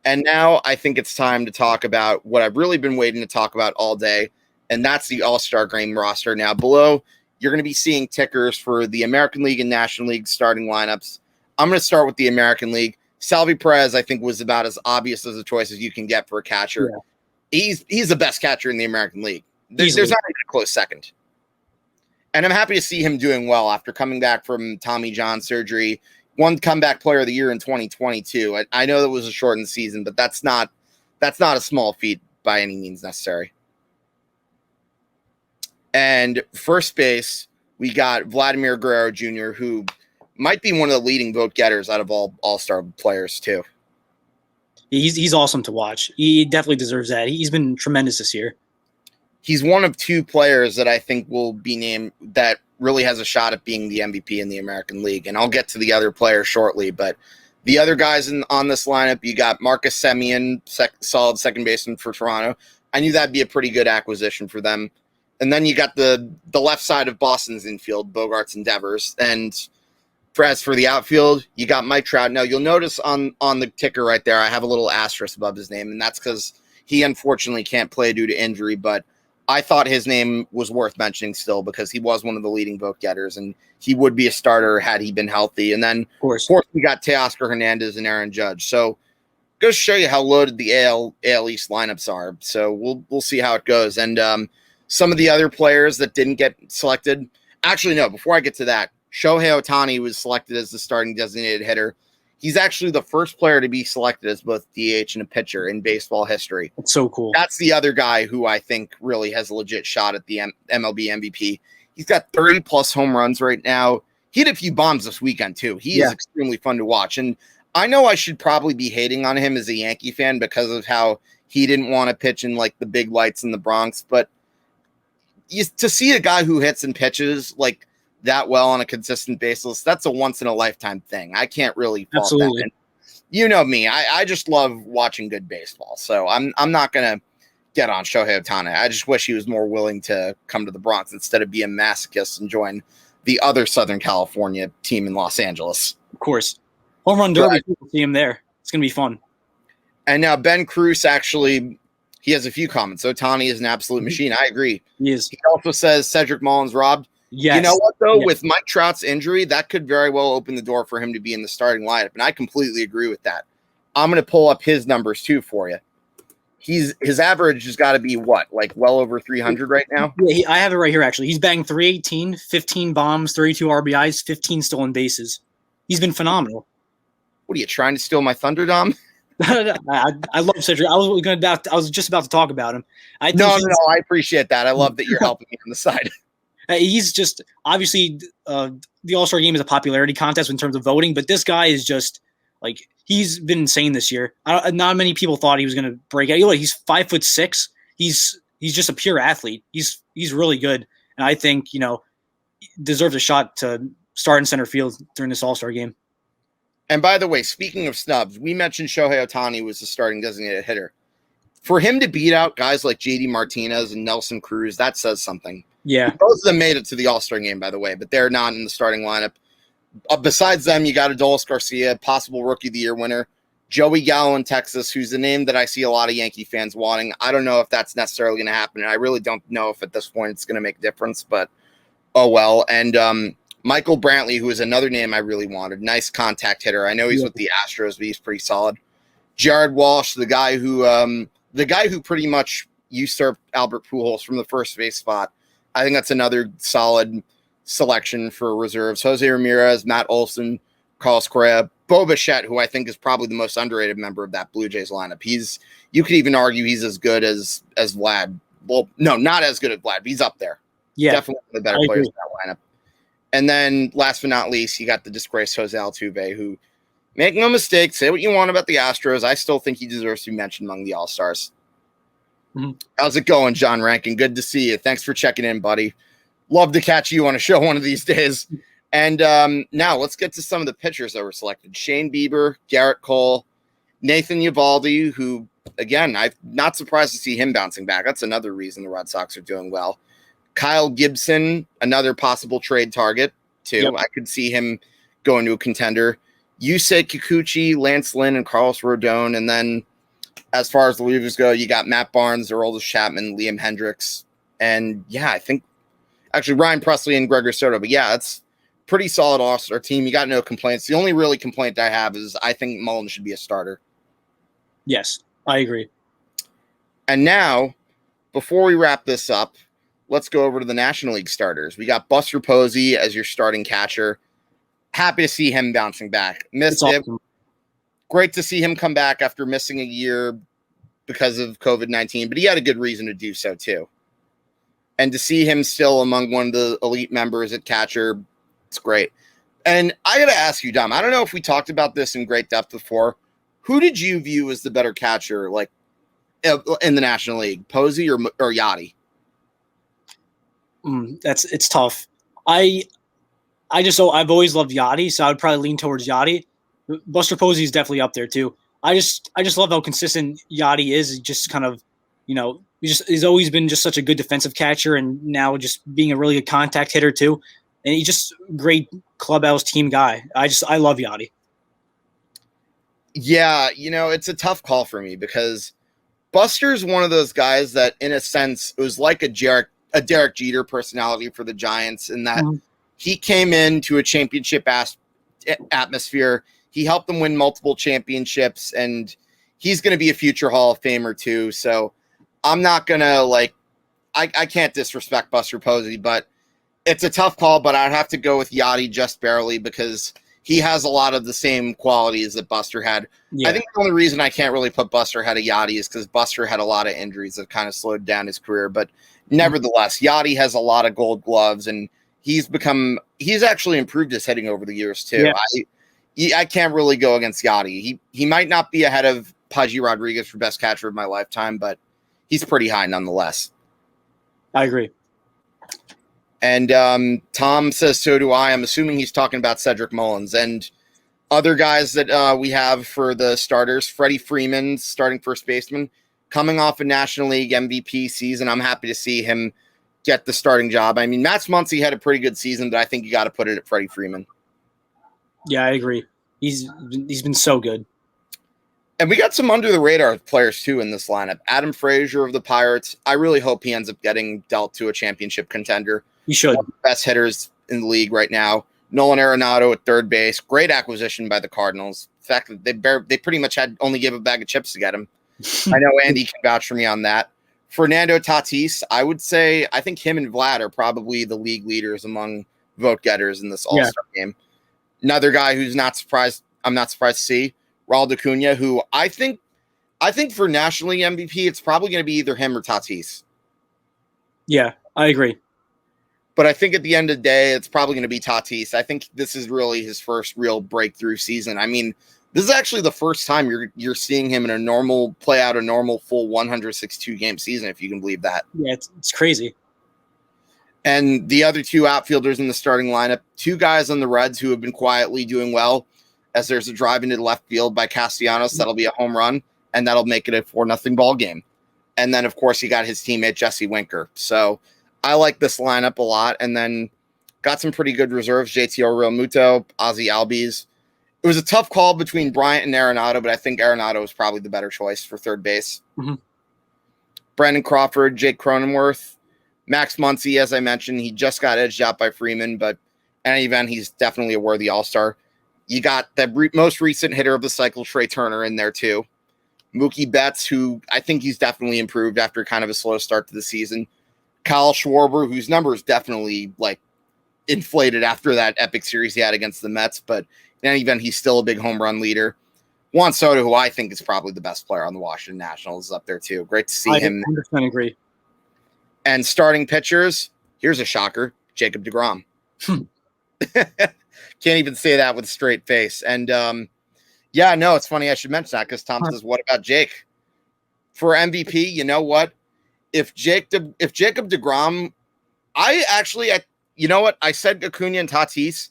And now I think it's time to talk about what I've really been waiting to talk about all day, and that's the All-Star Game roster. Now, below, you're going to be seeing tickers for the American League and National League starting lineups. I'm going to start with the American League. Salvi Perez, I think, was about as obvious as a choice as you can get for a catcher. Yeah. He's the best catcher in the American League. There's not even a close second. And I'm happy to see him doing well after coming back from Tommy John surgery. Won comeback player of the year in 2022. I know that was a shortened season, but that's not a small feat by any means necessary. And first base, we got Vladimir Guerrero Jr., who might be one of the leading vote getters out of all All-Star players too. He's awesome to watch. He definitely deserves that. He's been tremendous this year. He's one of two players that I think will be named that really has a shot at being the MVP in the American League. And I'll get to the other players shortly. But the other guys on this lineup, you got Marcus Semien, solid second baseman for Toronto. I knew that'd be a pretty good acquisition for them. And then you got the left side of Boston's infield, Bogarts and Devers. And as for the outfield, you got Mike Trout. Now, you'll notice on the ticker right there, I have a little asterisk above his name, and that's because he unfortunately can't play due to injury. But I thought his name was worth mentioning still because he was one of the leading vote getters, and he would be a starter had he been healthy. And then, of course we got Teoscar Hernandez and Aaron Judge. So, goes to show you how loaded the AL East lineups are. So we'll see how it goes. And some of the other players that didn't get selected. Actually, no. Before I get to that, Shohei Ohtani was selected as the starting designated hitter. He's actually the first player to be selected as both DH and a pitcher in baseball history. That's so cool. That's the other guy who I think really has a legit shot at the MLB MVP. He's got 30-plus home runs right now. He hit a few bombs this weekend, too. He is extremely fun to watch. And I know I should probably be hating on him as a Yankee fan because of how he didn't want to pitch in, like, the big lights in the Bronx. But to see a guy who hits and pitches, like, that well on a consistent basis, that's a once-in-a-lifetime thing. I can't really fault that. And you know me. I just love watching good baseball. So I'm not going to get on Shohei Ohtani. I just wish he was more willing to come to the Bronx instead of being a masochist and join the other Southern California team in Los Angeles. Of course. Home run derby, people see him there. It's going to be fun. And now Ben Cruz actually, he has a few comments. Ohtani is an absolute machine. I agree. He is. He also says Cedric Mullins robbed. Yes. You know what, though? Yes. With Mike Trout's injury, that could very well open the door for him to be in the starting lineup, and I completely agree with that. I'm going to pull up his numbers, too, for you. His average has got to be, what, like well over 300 right now? Yeah, I have it right here, actually. He's banged 318, 15 bombs, 32 RBIs, 15 stolen bases. He's been phenomenal. What, are you trying to steal my thunder, Dom? I love Cedric. I was just about to talk about him. No, I appreciate that. I love that you're helping me on the side. He's just obviously the All-Star Game is a popularity contest in terms of voting, but this guy is just like he's been insane this year. Not many people thought he was going to break out. He's 5'6". He's just a pure athlete. He's really good, and I think deserves a shot to start in center field during this All-Star Game. And by the way, speaking of snubs, we mentioned Shohei Ohtani was the starting designated hitter. For him to beat out guys like JD Martinez and Nelson Cruz, that says something. Yeah. Both of them made it to the All-Star Game, by the way, but they're not in the starting lineup. Besides them, you got Adolis Garcia, possible Rookie of the Year winner. Joey Gallo in Texas, who's a name that I see a lot of Yankee fans wanting. I don't know if that's necessarily going to happen, and I really don't know if at this point it's going to make a difference, but oh well. And Michael Brantley, who is another name I really wanted. Nice contact hitter. I know he's with the Astros, but he's pretty solid. Jared Walsh, the guy who pretty much usurped Albert Pujols from the first base spot. I think that's another solid selection for reserves. Jose Ramirez, Matt Olson, Carlos Correa, Bo Bichette, who I think is probably the most underrated member of that Blue Jays lineup. You could even argue he's as good as Vlad. Well, no, not as good as Vlad, but he's up there. Yeah. Definitely one of the better players in that lineup. And then last but not least, you got the disgraced Jose Altuve, who, make no mistake, say what you want about the Astros, I still think he deserves to be mentioned among the All-Stars. Mm-hmm. How's it going, John Rankin? Good to see you. Thanks for checking in, buddy. Love to catch you on a show one of these days. And now let's get to some of the pitchers that were selected. Shane Bieber, Garrett Cole, Nathan Eovaldi, who, again, I'm not surprised to see him bouncing back. That's another reason the Red Sox are doing well. Kyle Gibson, another possible trade target, too. Yep. I could see him going to a contender. Yusei Kikuchi, Lance Lynn, and Carlos Rodon. And then as far as the relievers go, you got Matt Barnes, Aroldis Chapman, Liam Hendricks. And yeah, I think actually Ryan Presley and Gregor Soto. But yeah, it's pretty solid all-star team. You got no complaints. The only really complaint I have is I think Mullen should be a starter. Yes, I agree. And now, before we wrap this up, let's go over to the National League starters. We got Buster Posey as your starting catcher. Happy to see him bouncing back. Missed it. Awesome. Great to see him come back after missing a year because of COVID-19, but he had a good reason to do so too. And to see him still among one of the elite members at catcher, it's great. And I got to ask you, Dom, I don't know if we talked about this in great depth before. Who did you view as the better catcher, like in the National League, Posey or Yachty? It's tough. I've always loved Yachty, so I would probably lean towards Yachty. Buster Posey is definitely up there too. I just love how consistent Yachty is. He just kind of, he's always been just such a good defensive catcher, and now just being a really good contact hitter too. And he's just a great clubhouse team guy. I love Yachty. Yeah, it's a tough call for me because Buster's one of those guys that, in a sense, it was like a Derek Jeter personality for the Giants in that he came into a championship atmosphere. He helped them win multiple championships, and he's going to be a future Hall of Famer too. So I'm not going to I can't disrespect Buster Posey, but it's a tough call, but I'd have to go with Yachty just barely because he has a lot of the same qualities that Buster had. Yeah. I think the only reason I can't really put Buster ahead of Yachty is because Buster had a lot of injuries that kind of slowed down his career. But nevertheless, Yachty has a lot of gold gloves, and he's actually improved his hitting over the years too. Yeah. I can't really go against Yachty. He might not be ahead of Pudgy Rodriguez for best catcher of my lifetime, but he's pretty high nonetheless. I agree. And Tom says, so do I. I'm assuming he's talking about Cedric Mullins. And other guys that we have for the starters, Freddie Freeman, starting first baseman, coming off a National League MVP season. I'm happy to see him get the starting job. I mean, Matt Muncy had a pretty good season, but I think you got to put it at Freddie Freeman. Yeah, I agree. He's been so good. And we got some under-the-radar players, too, in this lineup. Adam Frazier of the Pirates. I really hope he ends up getting dealt to a championship contender. He should. One of the best hitters in the league right now. Nolan Arenado at third base. Great acquisition by the Cardinals. The fact that they pretty much had only give a bag of chips to get him. I know Andy can vouch for me on that. Fernando Tatis, I would say, I think him and Vlad are probably the league leaders among vote getters in this All-Star game. Another guy who's I'm not surprised to see, Raul Acuna, who I think for National League MVP, it's probably going to be either him or Tatis. Yeah, I agree. But I think at the end of the day, it's probably going to be Tatis. I think this is really his first real breakthrough season. I mean, this is actually the first time you're seeing him in a normal full 162 game season, if you can believe that. Yeah, it's crazy. And the other two outfielders in the starting lineup, two guys on the Reds who have been quietly doing well, as there's a drive into left field by Castellanos. That'll be a home run, and that'll make it a 4-0 ball game. And then, of course, he got his teammate Jesse Winker. So I like this lineup a lot. And then got some pretty good reserves, JT Realmuto, Ozzy Albies. It was a tough call between Bryant and Arenado, but I think Arenado was probably the better choice for third base. Mm-hmm. Brandon Crawford, Jake Cronenworth, Max Muncy, as I mentioned, he just got edged out by Freeman, but in any event, he's definitely a worthy all-star. You got the most recent hitter of the cycle, Trey Turner, in there too. Mookie Betts, who I think he's definitely improved after kind of a slow start to the season. Kyle Schwarber, whose numbers definitely inflated after that epic series he had against the Mets, but in any event, he's still a big home run leader. Juan Soto, who I think is probably the best player on the Washington Nationals, is up there too. Great to see him. I 100% agree. And starting pitchers, here's a shocker, Jacob deGrom. Can't even say that with a straight face. And it's funny I should mention that because Tom says, what about Jake? For MVP, you know what? If Jacob deGrom, I said Acuna and Tatis.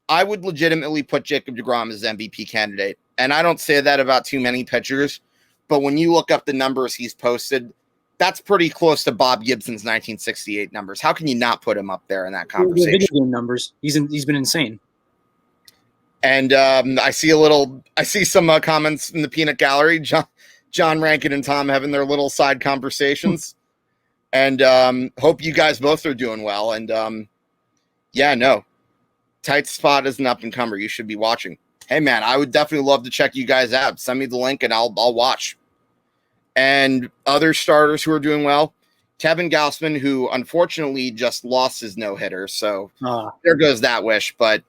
I would legitimately put Jacob deGrom as MVP candidate. And I don't say that about too many pitchers, but when you look up the numbers he's posted, that's pretty close to Bob Gibson's 1968 numbers. How can you not put him up there in that conversation? Video game numbers. He's been insane. And I see some comments in the peanut gallery. John Rankin and Tom having their little side conversations, and hope you guys both are doing well. And yeah, no, tight spot is an up and comer. You should be watching. Hey man, I would definitely love to check you guys out. Send me the link and I'll watch. And other starters who are doing well, Kevin Gausman, who unfortunately just lost his no-hitter, so there goes that wish. But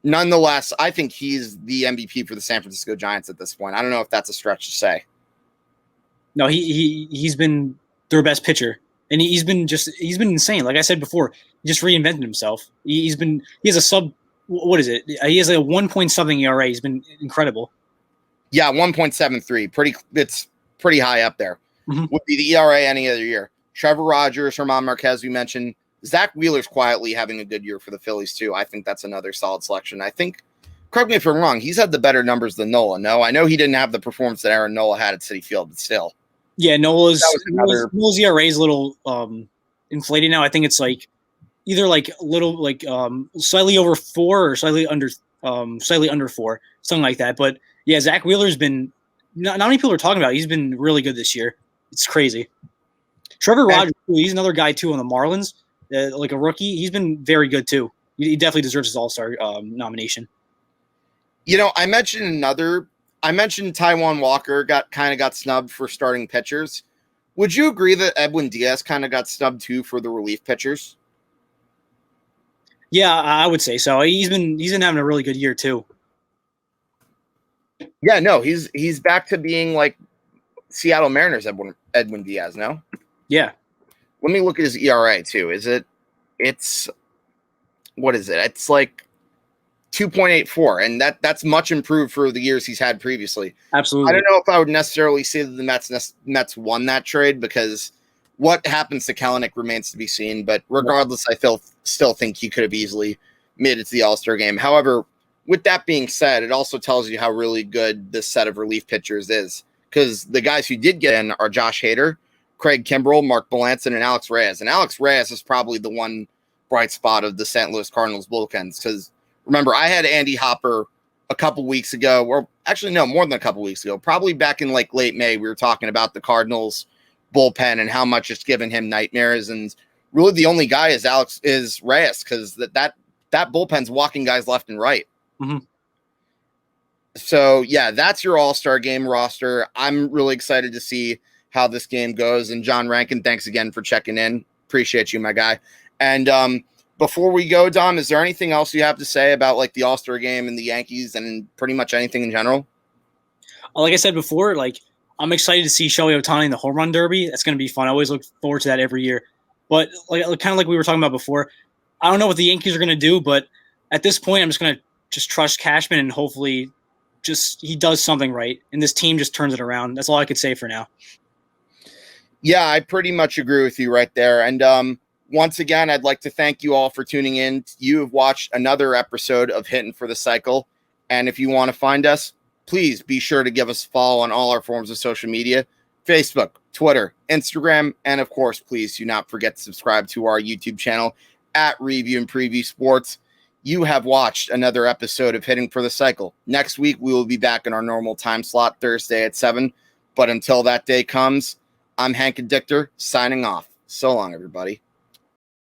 nonetheless, I think he's the MVP for the San Francisco Giants at this point. I don't know if that's a stretch to say. No, he's been their best pitcher, and he's been insane. Like I said before, he just reinvented himself. He has a sub. What is it? He has a 1 point something ERA. He's been incredible. Yeah, 1.73. It's pretty high up there. Mm-hmm. Would be the ERA any other year. Trevor Rogers, Herman Marquez, we mentioned. Zach Wheeler's quietly having a good year for the Phillies too. I think that's another solid selection. I think, correct me if I'm wrong, he's had the better numbers than Nola. No, I know he didn't have the performance that Aaron Nola had at Citi Field, but still. Yeah, Nola's ERA is a little inflated now. I think it's like either like a little like slightly over 4 or slightly under 4, something like that. But yeah, Zach Wheeler's been not many people are talking about. He's been really good this year. It's crazy. Trevor Rogers, he's another guy too on the Marlins, like a rookie. He's been very good too. He definitely deserves his All-Star nomination. You know, I mentioned Taijuan Walker got snubbed for starting pitchers. Would you agree that Edwin Diaz kind of got snubbed too for the relief pitchers? Yeah, I would say so. He's been having a really good year too. Yeah, no, he's back to being like Seattle Mariners Edwin Diaz, no? Yeah. Let me look at his ERA too. What is it? It's like 2.84, and that's much improved for the years he's had previously. Absolutely. I don't know if I would necessarily say that the Mets won that trade, because what happens to Kelenic remains to be seen. But regardless, I still think he could have easily made it to the All-Star game. However, with that being said, it also tells you how really good this set of relief pitchers is, because the guys who did get in are Josh Hader, Craig Kimbrell, Mark Melancon, and Alex Reyes. And Alex Reyes is probably the one bright spot of the St. Louis Cardinals bullpens, because remember, I had Andy Hopper a couple weeks ago, or actually no, more than a couple weeks ago, probably back in like late May. We were talking about the Cardinals bullpen and how much it's given him nightmares, and really the only guy is Reyes, because that bullpen's walking guys left and right. Mm-hmm. So yeah, that's your All-Star game roster. I'm really excited to see how this game goes. And John Rankin, thanks again for checking in. Appreciate you, my guy. And before we go, Dom, is there anything else you have to say about like the All-Star game and the Yankees and pretty much anything in general? Like I said before, like I'm excited to see Shohei Ohtani in the home run derby. That's going to be fun. I always look forward to that every year. But like kind of like we were talking about before, I don't know what the Yankees are going to do, but at this point, I'm just going to trust Cashman and hopefully he does something right, and this team just turns it around. That's all I could say for now. Yeah, I pretty much agree with you right there. And once again, I'd like to thank you all for tuning in. You have watched another episode of Hitting for the Cycle. And if you want to find us, please be sure to give us a follow on all our forms of social media, Facebook, Twitter, Instagram, and of course, please do not forget to subscribe to our YouTube channel at Review and Preview Sports. You have watched another episode of Hitting for the Cycle. Next week, we will be back in our normal time slot, Thursday at 7. But until that day comes, I'm Hank Dichter, signing off. So long, everybody.